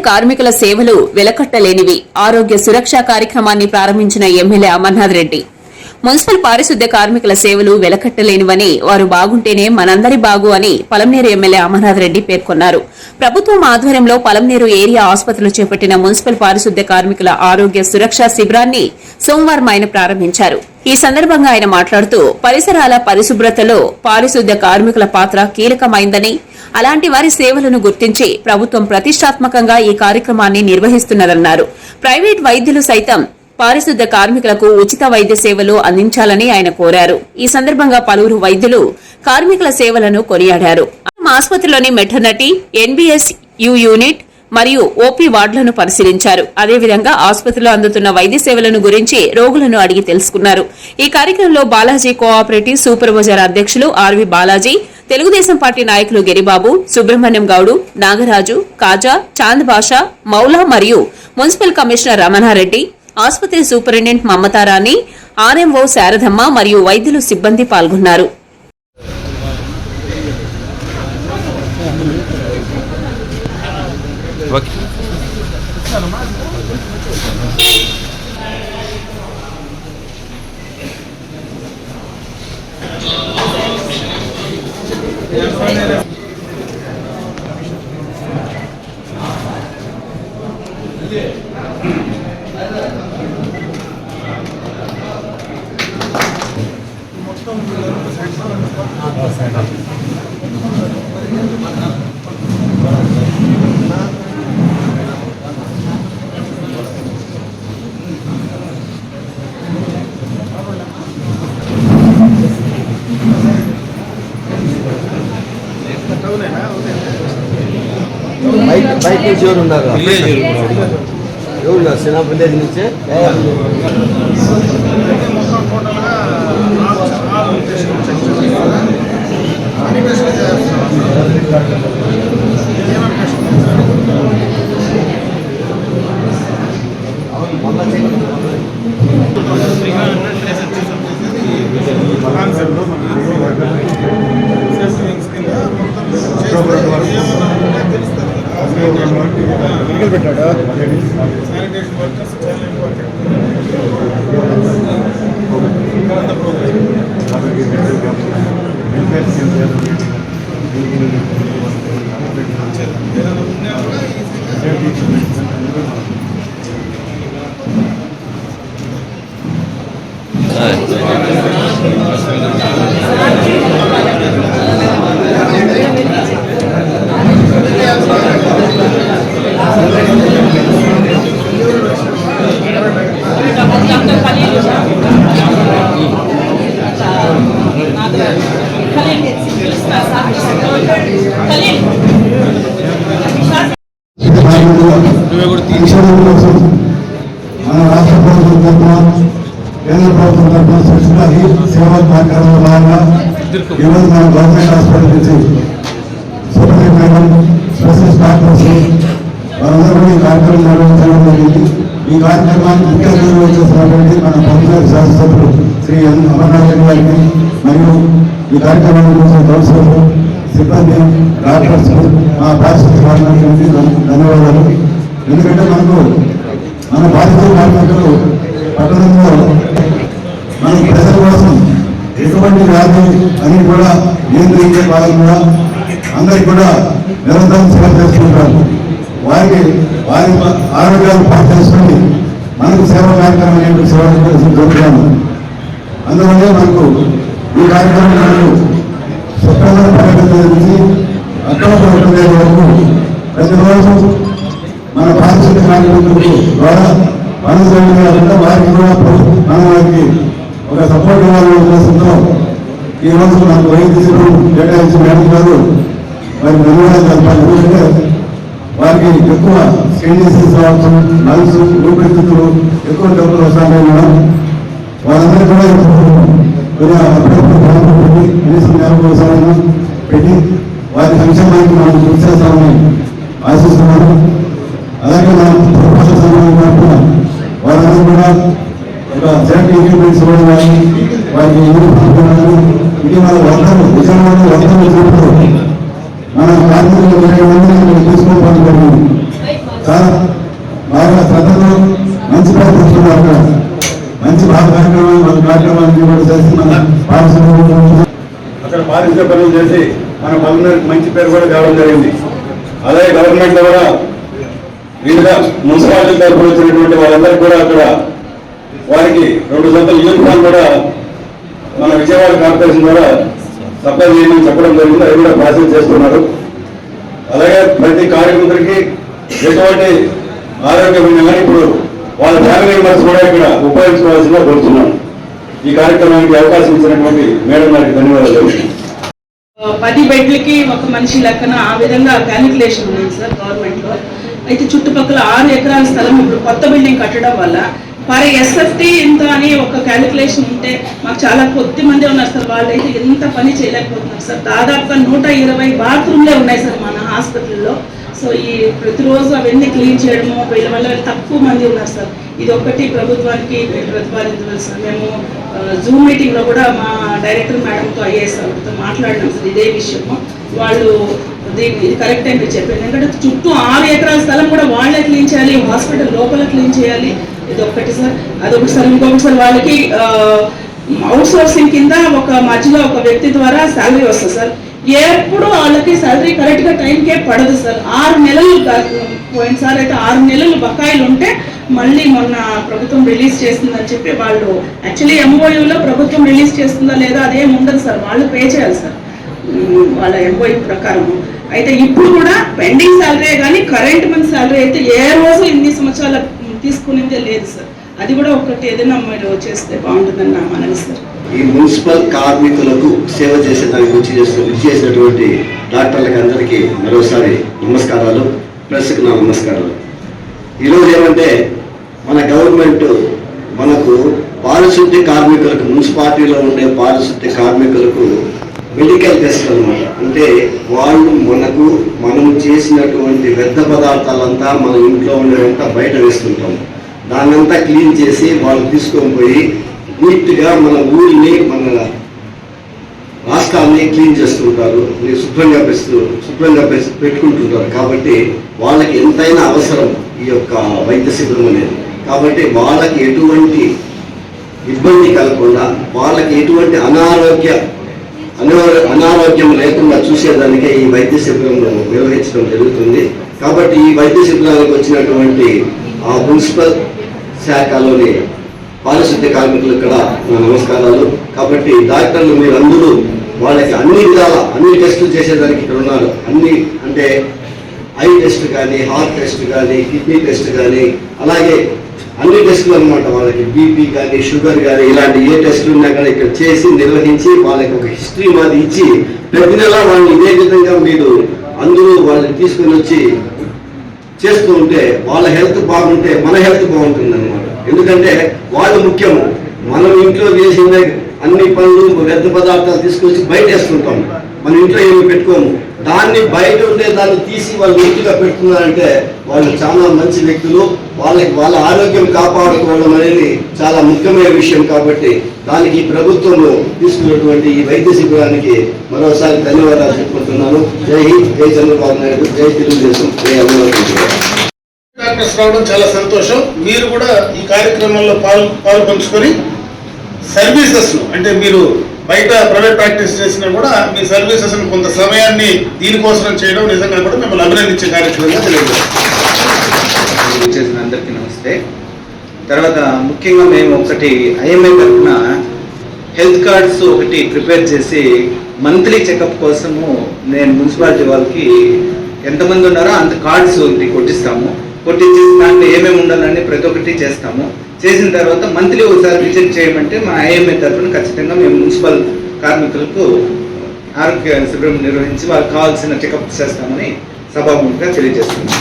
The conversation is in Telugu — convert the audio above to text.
కార్మికుల సేవలు వెలకట్టలేనివి. ఆరోగ్య సురక్ష కార్యక్రమాన్ని ప్రారంభించిన ఎమ్మెల్యే అమర్నాథ్ రెడ్డి మున్సిపల్ పారిశుద్ధ్య కార్మికుల సేవలు వెలకట్టలేనివని, వారు బాగుంటేనే మనందరి బాగు అని పలమనేరు ఎమ్మెల్యే అమర్నాథ్ రెడ్డి పేర్కొన్నారు. ప్రభుత్వం ఆధ్వర్యంలో పలమనేరు ఏరియా ఆసుపత్రిలో చేపట్టిన మున్సిపల్ పారిశుద్ధ్య కార్మికుల ఆరోగ్య సురక్ష శిబిరాన్ని సోమవారం ఆయన ప్రారంభించారు. ఈ సందర్భంగా ఆయన మాట్లాడుతూ పరిసరాల పరిశుభ్రతలో పారిశుద్ధ్య కార్మికుల పాత్ర కీలకమైందని, అలాంటి వారి సేవలను గుర్తించి ప్రభుత్వం ప్రతిష్టాత్మకంగా ఈ కార్యక్రమాన్ని నిర్వహిస్తున్నదన్నారు. ప్రైవేట్ వైద్యులు సైతం పారిశుద్ధ్య కార్మికులకు ఉచిత వైద్య సేవలు అందించాలని ఆయన కోరారు. ఈ సందర్భంగా పలువురు వైద్యులు కార్మికుల సేవలను కొనియాడారు. ఆసుపత్రిలోని మెటర్నిటీ, ఎన్బీఎస్ యు యూనిట్ మరియు ఓపీ వార్డులను పరిశీలించారు. అదేవిధంగా ఆసుపత్రిలో అందుతున్న వైద్య సేవలను గురించి రోగులను అడిగి తెలుసుకున్నారు. ఈ కార్యక్రమంలో బాలాజీ కోఆపరేటివ్ సూపర్వైజర్ అధ్యక్షులు ఆర్వి బాలాజీ, తెలుగుదేశం పార్టీ నాయకులు గిరిబాబు, సుబ్రహ్మణ్యం గౌడు, నాగరాజు, కాజా, చాంద్ బాషా, మౌలా మరియు మున్సిపల్ కమిషనర్ రమణారెడ్డి, ఆసుపత్రి సూపరింటెండెంట్ మమతారాణి, ఆర్ఎంఓ శారదమ్మ మరియు వైద్యులు సిబ్బంది పాల్గొన్నారు. బైక్ నుంచి ఎవరు ఉన్నారు? ఎవరు సినా విలేజ్ నుంచే పెట్టాడా శానిటేషన్ వర్కర్స్ చాలా ఇంపార్టెంట్. మన రాష్ట్ర ప్రభుత్వం తరఫున, కేంద్ర ప్రభుత్వం తరఫున సృష్టించిన ఈ సేవా కార్యక్రమంలో భాగంగా ఈరోజు మన గవర్నమెంట్ హాస్పిటల్ నుంచి సూపరింటెండెంట్, స్పెషలిస్ట్ డాక్టర్స్ వారందరూ ఈ కార్యక్రమం నిర్వహించడం జరిగింది. ఈ కార్యక్రమానికి ముఖ్య అతిథులు వచ్చేసినటువంటి మన పలమనేరు శాసనసభ్యులు శ్రీ అమర్నాథ్ రెడ్డి గారికి మరియు ఈ కార్యక్రమాన్ని చూసిన కౌన్సిలర్లు, సిబ్బంది, డాక్టర్స్, మా పారిశుద్ధ్య కార్మికులకి ధన్యవాదాలు. ఎందుకంటే మన పారిశుద్ధ్య కార్మికులు పట్టణంలో మన ప్రజల కోసం ఎటువంటి వ్యాధి అని కూడా నియంత్రించే కాలంలో అందరికి కూడా నిరంతరం సేవ చేసుకుంటారు. వారి ఆరోగ్యాలు పాటు చేసుకుని మనకు సేవ కార్యక్రమం అనేటువంటి సేవ జరుగుతాము. అందువల్లే మనకు ఈ కార్యక్రమం సెప్టెంబర్ 12 నుంచి అక్టోబర్ 1 వరకు ప్రతిరోజు మన పారిశుద్ధ్య కార్మికుల ద్వారా పనులు చేయకుండా వారికి కూడా మనం వారికి ఒక సపోర్ట్ ఇవ్వాలనే ఉద్దేశంతో ఈరోజు మనకు వైద్య శిబిరం కేటాయించిన మేడం గారు వారికి ధన్యవాదాలు తెలపాలి. ఎందుకంటే వారికి ఎక్కువ స్టేజెస్ రావచ్చు, నల్స్, ఊపిరితిత్తులు ఎక్కువ డబ్బులు వస్తాయి మేడం. వాళ్ళందరూ కూడా కనీసం 50 పెట్టి వారి సంక్షేమానికి మనం కృషి చేస్తామని ఆశిస్తున్నాను. అలాగే మనం ప్రపంచ సంఘం వారందరూ కూడా ఒక సేఫ్టీ ఎక్విప్మెంట్స్ ఇవ్వడం కానీ వారికి ఇటీవల వర్తలు విజయవాడలో వర్తలు చూపుతూ మన కార్మికులు 20 మందిని తీసుకోవడం జరిగింది. చాలా బాగా శ్రద్ధతో మంచి ప్రయత్నిస్తున్నారు అక్కడ. మంచి బాగా కార్యక్రమాన్ని కూడా చేసి మన పారిశుద్ధ్య అక్కడ పారిశుద్ధ్య పనులు చేసి మన పల్లెకి మంచి పేరు కూడా తేవడం జరిగింది. అలాగే గవర్నమెంట్ లో కూడా వివిధ మున్సిపాలిటీ తరఫున వచ్చినటువంటి వాళ్ళందరికీ కూడా అక్కడ వారికి 2 జతల యూనిఫామ్ కూడా మన విజయవాడ కార్పొరేషన్ ద్వారా సప్లై చేయమని చెప్పడం జరిగింది. అది కూడా ప్రాసెస్ చేస్తున్నారు. అలాగే ప్రతి కార్యకర్తకి ఎటువంటి ఆరోగ్యం ఉన్నా కానీ ఇప్పుడు వాళ్ళ ఫ్యామిలీ మెంబర్స్ కూడా ఇక్కడ ఉపయోగించుకోవాల్సిందిగా కోరుతున్నాను. ఈ కార్యక్రమానికి అవకాశం ఇచ్చినటువంటి మేడం గారికి ధన్యవాదాలు. 10 బెడ్లకి ఒక మనిషి లెక్కన ఆ విధంగా క్యాలిక్యులేషన్ ఉంది సార్ గవర్నమెంట్ లో. అయితే చుట్టుపక్కల 6 ఎకరాల స్థలం ఇప్పుడు కొత్త బిల్డింగ్ కట్టడం వల్ల మరి ఎస్ఎఫ్టీ ఇంత అని ఒక క్యాలిక్యులేషన్ ఉంటే మాకు చాలా కొద్ది మంది ఉన్నారు సార్. వాళ్ళైతే ఎంత పని చేయలేకపోతున్నారు సార్. దాదాపుగా 120 బాత్రూమ్లే ఉన్నాయి సార్ మన హాస్పిటల్లో. సో ఈ ప్రతిరోజు అవన్నీ క్లీన్ చేయడము వీళ్ళ వల్ల తక్కువ మంది ఉన్నారు సార్. ఇది ఒక్కటి ప్రభుత్వానికి ప్రతిపాదించవాలి సార్. మేము జూమ్ మీటింగ్లో కూడా మా డైరెక్టర్ మేడంతో ఐఏఎస్ వాళ్ళతో మాట్లాడినాం సార్ ఇదే విషయము. వాళ్ళు ఇది కరెక్ట్ అని చెప్పారు. ఎందుకంటే చుట్టూ 6 ఎకరాల స్థలం కూడా వాళ్ళే క్లీన్ చేయాలి, హాస్పిటల్ లోపల క్లీన్ చేయాలి. ఇది ఒక్కటి సార్. అదొకటి సార్. ఇంకొకటి వాళ్ళకి అవుట్ సోర్సింగ్ కింద ఒక మధ్యలో ఒక వ్యక్తి ద్వారా శాలరీ వస్తుంది సార్. ఎప్పుడు వాళ్ళకి శాలరీ కరెక్ట్గా టైంకే పడదు సార్. 6 నెలలు పోయినసారి అయితే 6 నెలలు బకాయిలు ఉంటే మళ్ళీ మొన్న ప్రభుత్వం రిలీజ్ చేస్తుందని చెప్పి వాళ్ళు యాక్చువల్లీ ఎంఓయూలో ప్రభుత్వం రిలీజ్ చేస్తుందా లేదా అదేం ఉండదు సార్. వాళ్ళు పే చేయాలి సార్ వాళ్ళ ఎంఓయూ ప్రకారం. అయితే ఇప్పుడు కూడా పెండింగ్ శాలరీ కానీ కరెంట్ మంత్ శాలరీ అయితే ఏ రోజు ఇన్ని సంవత్సరాలు తీసుకునేదే లేదు సార్. అది కూడా ఒకటి ఏదైనా మీరు చేస్తే బాగుంటుందని నా మనవి సార్. ఈ మున్సిపల్ కార్మికులకు సేవ చేసేదానికి చేసినటువంటి డాక్టర్లకు అందరికీ మరోసారి నమస్కారాలు. ప్రెస్కి నా నమస్కారాలు. ఈరోజు ఏమంటే మన గవర్నమెంట్ మనకు పారిశుద్ధ్య కార్మికులకు, మున్సిపాలిటీలో ఉండే పారిశుద్ధ్య కార్మికులకు మెడికల్ టెస్ట్ అనమాట. అంటే వాళ్ళు మనం చేసినటువంటి వ్యర్థ పదార్థాలంతా మన ఇంట్లో ఉండేదంతా బయట వేస్తుంటాం. దాన్నంతా క్లీన్ చేసి వాళ్ళు తీసుకొని పోయి నీట్గా మన ఊరిని, మన రాష్ట్రాన్ని క్లీన్ చేస్తుంటారు, శుభ్రంగా పెట్టుకుంటుంటారు. కాబట్టి వాళ్ళకి ఎంతైనా అవసరం ఈ యొక్క వైద్య శిబిరం అనేది. కాబట్టి వాళ్ళకి ఎటువంటి ఇబ్బంది కలగకుండా, వాళ్ళకి ఎటువంటి అనారోగ్యం లేకుండా చూసేదానికే ఈ వైద్య శిబిరం నిర్వహించడం జరుగుతుంది. కాబట్టి ఈ వైద్య శిబిరానికి వచ్చినటువంటి ఆ మున్సిపల్ శాఖలోని పారిశుద్ధ్య కార్మికులు కూడా నా నమస్కారాలు. కాబట్టి డాక్టర్లు మీరందరూ వాళ్ళకి అన్ని విధాల అన్ని టెస్టులు చేసేదానికి ఇక్కడ ఉన్నారు. అన్ని అంటే ఐ టెస్ట్ కానీ, హార్ట్ టెస్ట్ కానీ, కిడ్నీ టెస్ట్ కానీ, అలాగే అన్ని టెస్టులు అనమాట. వాళ్ళకి బీపీ కానీ, షుగర్ కానీ, ఇలాంటి ఏ టెస్టులు ఉన్నా కానీ ఇక్కడ చేసి నిర్వహించి వాళ్ళకి ఒక హిస్టరీ మాది ఇచ్చి ప్రతి నెల వాళ్ళు ఇదే విధంగా మీరు అందరూ వాళ్ళని తీసుకుని వచ్చి చేస్తూ ఉంటే వాళ్ళ హెల్త్ బాగుంటే మన హెల్త్ బాగుంటుంది అనమాట. ఎందుకంటే వాళ్ళు ముఖ్యము. మనం ఇంట్లో చేసిన అన్ని పనులు వ్యర్థ పదార్థాలు తీసుకొచ్చి బయట వేస్తుంటాం. మన ఇంట్లో ఏమి పెట్టుకోము. దాన్ని బయట ఉండే దాన్ని తీసి వాళ్ళు నీట్గా పెడుతున్నారంటే వాళ్ళు చాలా మంచి వ్యక్తులు. వాళ్ళ ఆరోగ్యం కాపాడుకోవడం అనేది చాలా ముఖ్యమైన విషయం. కాబట్టి దానికి ప్రభుత్వం తీసుకున్నటువంటి ఈ వైద్య శిబిరానికి మరోసారి ధన్యవాదాలు చెప్పుకుంటున్నాను. జై హింద్, జై చంద్రబాబు నాయుడు, జై తెలుగుదేశం, జై అమరావతి. డాక్టర్స్ రావడం చాలా సంతోషం. మీరు కూడా ఈ కార్యక్రమంలో పాలు పంచుకొని సర్వీసెస్ అంటే మీరు బయట ప్రైవేట్ ప్రాక్టీస్ చేసినా కూడా మీ సర్వీసెస్ కొంత సమయాన్ని దీనికోసం చేయడం నిజంగా కూడా మిమ్మల్ని అభినందించే కార్యక్రమంగా తెలియజేసిన అందరికీ నమస్తే. తర్వాత ముఖ్యంగా మేము ఒకటి ఐఎంఏ తరఫున హెల్త్ కార్డ్స్ ఒకటి ప్రిపేర్ చేసి మంత్లీ చెకప్ కోసము నేను మున్సిపాలిటీ వాళ్ళకి ఎంతమంది ఉన్నారో అంత కార్డ్స్ కొట్టిస్తాము. కొట్టించేసి దాంట్లో ఏమేమి ఉండాలని ప్రతి ఒక్కటి చేస్తాము. చేసిన తర్వాత మంత్లీ ఒకసారి విజిట్ చేయమంటే మా ఐఎంఏ తరఫున ఖచ్చితంగా మేము మున్సిపల్ కార్మికులకు ఆరోగ్య శిబిరం నిర్వహించి వాళ్ళకి కావాల్సిన చెకప్ చేస్తామని సభాముఖంగా తెలియజేస్తున్నాం.